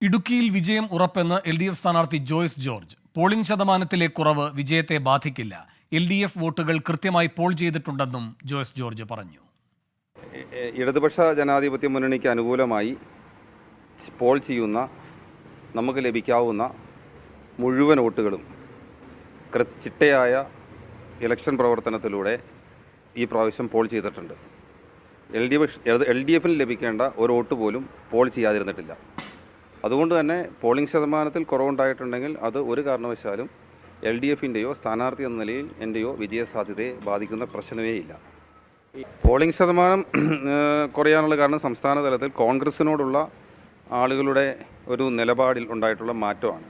ഇടുക്കിയിൽ വിജയം ഉറപ്പെന്ന് LDF സ്ഥാനാർത്ഥി ജോയ്സ് ജോർജ്. പോളിംഗ് ശതമാനത്തിലെ കുറവ് വിജയത്തെ ബാധിക്കില്ല. LDF വോട്ടുകൾ കൃത്യമായി പോൾ ചെയ്തിട്ടുണ്ടെന്നും ജോയ്സ് ജോർജ് പറഞ്ഞു. ഇടതുപക്ഷ ജനാധിപത്യ മുന്നണിക്ക് അനുകൂലമായി പോൾ ചെയ്യുന്ന നമുക്ക് ലഭിക്കാവുന്ന മുഴുവൻ വോട്ടുകളും ചിട്ടയായ ഇലക്ഷൻ പ്രവർത്തനത്തിലൂടെ ഈ പ്രാവശ്യം പോൾ ചെയ്തിട്ടുണ്ട്. LDFിന് ലഭിക്കേണ്ട ഒരു വോട്ട് പോലും പോൾ ചെയ്യാതിരുന്നിട്ടില്ല. അതുകൊണ്ട് തന്നെ പോളിംഗ് ശതമാനത്തിൽ കുറവുണ്ടായിട്ടുണ്ടെങ്കിൽ അത് ഒരു കാരണവശാലും LDFിൻ്റെയോ സ്ഥാനാർത്ഥി എന്ന നിലയിൽ എൻ്റെയോ വിജയസാധ്യതയെ ബാധിക്കുന്ന പ്രശ്നമേ ഇല്ല. പോളിംഗ് ശതമാനം കുറയാനുള്ള കാരണം സംസ്ഥാന തലത്തിൽ കോൺഗ്രസിനോടുള്ള ആളുകളുടെ ഒരു നിലപാടിൽ ഉണ്ടായിട്ടുള്ള മാറ്റമാണ്.